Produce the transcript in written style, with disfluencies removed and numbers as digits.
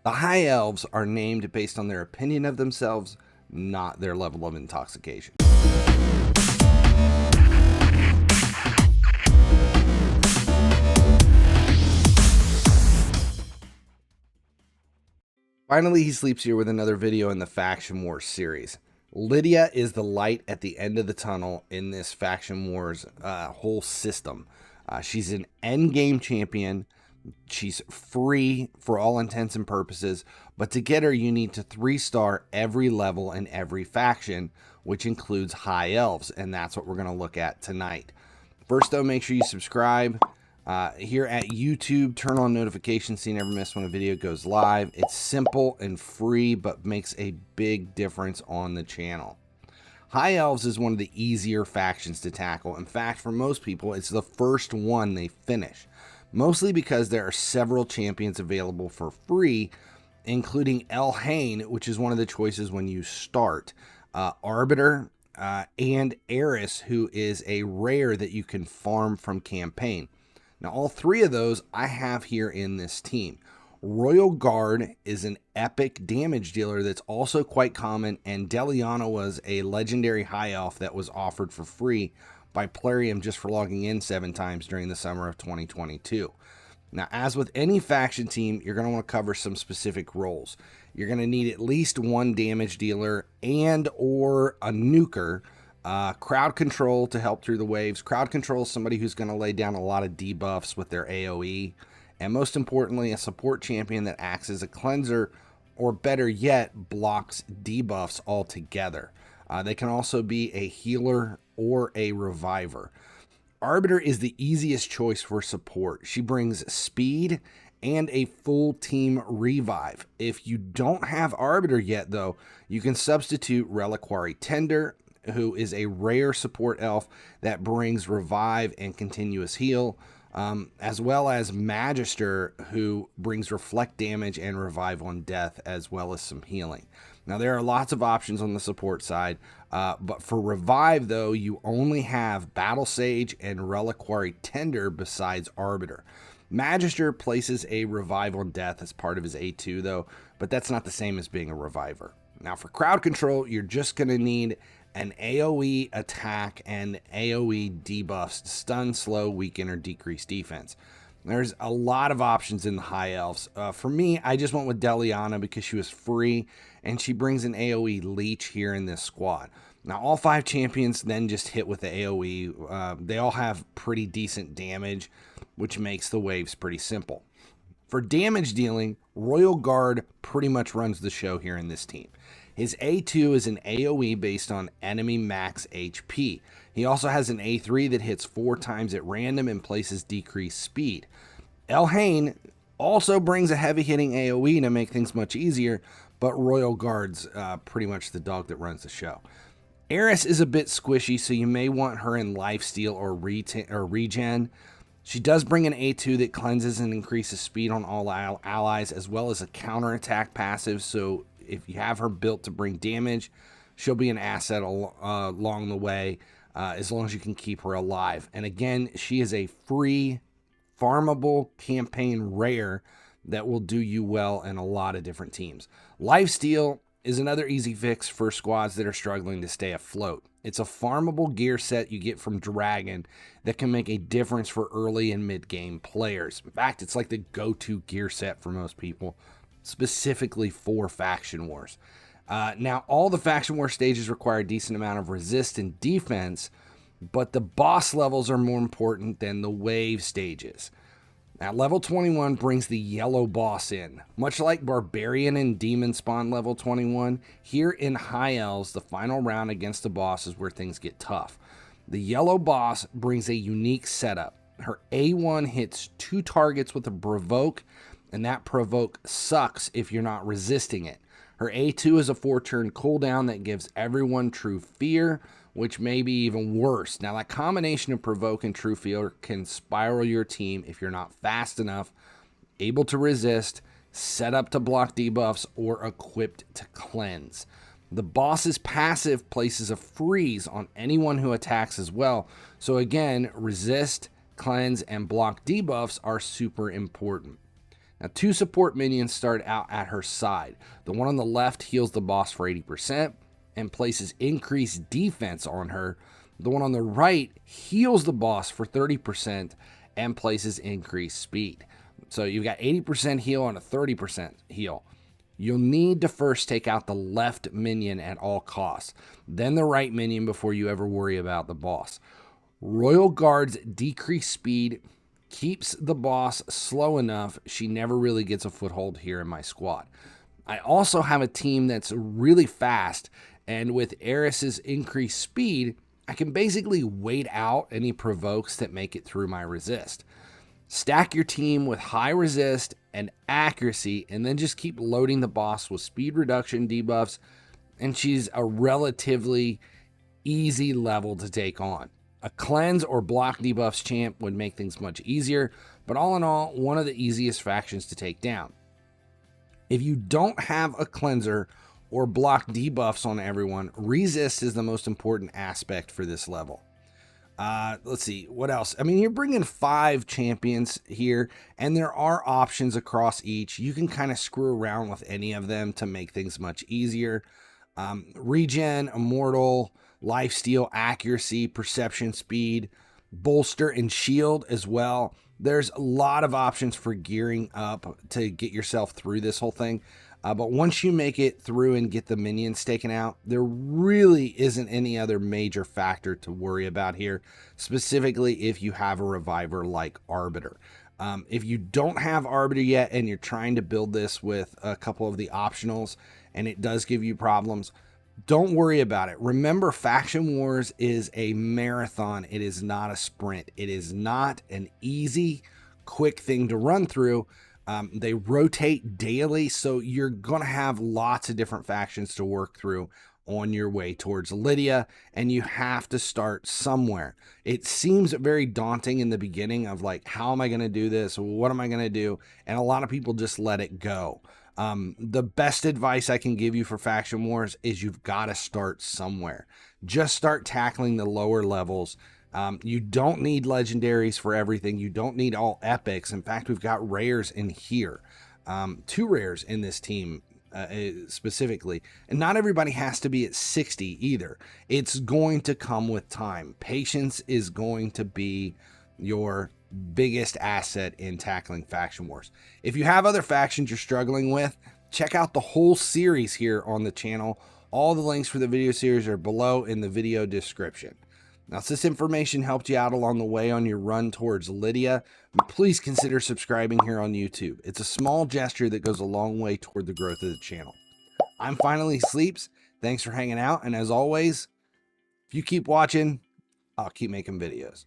The High Elves are named based on their opinion of themselves, not their level of intoxication. Finally, he sleeps here with another video in the Faction Wars series. Lydia is the light at the end of the tunnel in this Faction Wars whole system. She's an endgame champion. She's free for all intents and purposes, but to get her, you need to 3-star every level in every faction, which includes High Elves, and that's what we're going to look at tonight. First, though, make sure you subscribe. Here at YouTube, turn on notifications so you never miss when a video goes live. It's simple and free, but makes a big difference on the channel. High Elves is one of the easier factions to tackle. In fact, for most people, it's the first one they finish. Mostly because there are several champions available for free, including ELVES, which is one of the choices when you start, Arbiter, and Eris, who is a rare that you can farm from campaign. Now, all three of those I have here in this team. Royal Guard is an epic damage dealer that's also quite common, and Deliana was a legendary high elf that was offered for free by Plarium just for logging in 7 times during the summer of 2022. Now, as with any faction team, you're going to want to cover some specific roles. You're going to need at least one damage dealer and or a nuker. Crowd control to help through the waves. Crowd control is somebody who's going to lay down a lot of debuffs with their AoE. And most importantly, a support champion that acts as a cleanser, or better yet, blocks debuffs altogether. They can also be a healer or a reviver. Arbiter is the easiest choice for support. She brings speed and a full team revive. If you don't have Arbiter yet, though, you can substitute Reliquary Tender, who is a rare support elf that brings revive and continuous heal, as well as Magister, who brings reflect damage and revive on death, as well as some healing. Now, there are lots of options on the support side, but for revive, though, you only have Battle Sage and Reliquary Tender besides Arbiter. Magister places a revive on death as part of his A2, though, but that's not the same as being a reviver. Now, for crowd control, you're just going to need an AoE attack and AoE debuffs to stun, slow, weaken, or decrease defense. There's a lot of options in the High Elves. For me, I just went with Deliana because she was free, and she brings an AoE leech here in this squad. Now, all 5 champions then just hit with the AoE. They all have pretty decent damage, which makes the waves pretty simple. For damage dealing, Royal Guard pretty much runs the show here in this team. His A2 is an AoE based on enemy max HP. He also has an A3 that hits 4 times at random and places decreased speed. ELVES also brings a heavy hitting AoE to make things much easier, but Royal Guard's pretty much the dog that runs the show. Eris is a bit squishy, so you may want her in lifesteal or regen. She does bring an A2 that cleanses and increases speed on all allies, as well as a counterattack passive, so if you have her built to bring damage, she'll be an asset along the way, as long as you can keep her alive. And again, she is a free, farmable campaign rare that will do you well in a lot of different teams. Lifesteal is another easy fix for squads that are struggling to stay afloat. It's a farmable gear set you get from Dragon that can make a difference for early and mid-game players. In fact, it's like the go-to gear set for most people, specifically for Faction Wars. Now, all the Faction War stages require a decent amount of resist and defense, but the boss levels are more important than the wave stages. Now, level 21 brings the yellow boss in. Much like Barbarian and Demon Spawn level 21, here in High Elves, the final round against the boss is where things get tough. The yellow boss brings a unique setup. Her A1 hits 2 targets with a provoke, and that provoke sucks if you're not resisting it. Her A2 is a 4-turn cooldown that gives everyone true fear, which may be even worse. Now, that combination of provoke and true fear can spiral your team if you're not fast enough, able to resist, set up to block debuffs, or equipped to cleanse. The boss's passive places a freeze on anyone who attacks as well. So again, resist, cleanse, and block debuffs are super important. Now, 2 support minions start out at her side. The one on the left heals the boss for 80% and places increased defense on her. The one on the right heals the boss for 30% and places increased speed. So you've got 80% heal and a 30% heal. You'll need to first take out the left minion at all costs, then the right minion before you ever worry about the boss. Royal Guard's decreased speed keeps the boss slow enough she never really gets a foothold here in my squad. I also have a team that's really fast, and with Eris's increased speed, I can basically wait out any provokes that make it through my resist. Stack your team with high resist and accuracy, and then just keep loading the boss with speed reduction debuffs, and she's a relatively easy level to take on. A cleanse or block debuffs champ would make things much easier, but all in all, one of the easiest factions to take down. If you don't have a cleanser or block debuffs on everyone, resist is the most important aspect for this level. Let's see, what else? I mean, you're bringing 5 champions here, and there are options across each. You can kind of screw around with any of them to make things much easier. Regen, Immortal, Lifesteal, Accuracy, Perception, Speed, Bolster, and Shield as well. There's a lot of options for gearing up to get yourself through this whole thing. But once you make it through and get the minions taken out, there really isn't any other major factor to worry about here, specifically if you have a reviver like Arbiter. If you don't have Arbiter yet and you're trying to build this with a couple of the optionals and it does give you problems, don't worry about it. Remember, Faction Wars is a marathon. It is not a sprint. It is not an easy, quick thing to run through. They rotate daily, so you're going to have lots of different factions to work through on your way towards Lydia, and you have to start somewhere. It seems very daunting in the beginning of like, how am I going to do this? What am I going to do? And a lot of people just let it go. The best advice I can give you for Faction Wars is you've got to start somewhere. Just start tackling the lower levels. You don't need legendaries for everything. You don't need all epics. In fact, we've got rares in here. 2 rares in this team specifically. And not everybody has to be at 60 either. It's going to come with time. Patience is going to be your biggest asset in tackling Faction Wars. If you have other factions you're struggling with, check out the whole series here on the channel. All the links for the video series are below in the video description. Now, if this information helped you out along the way on your run towards Lydia, please consider subscribing here on YouTube. It's a small gesture that goes a long way toward the growth of the channel. I'm Finally Sleeps. Thanks for hanging out, and as always, if you keep watching, I'll keep making videos.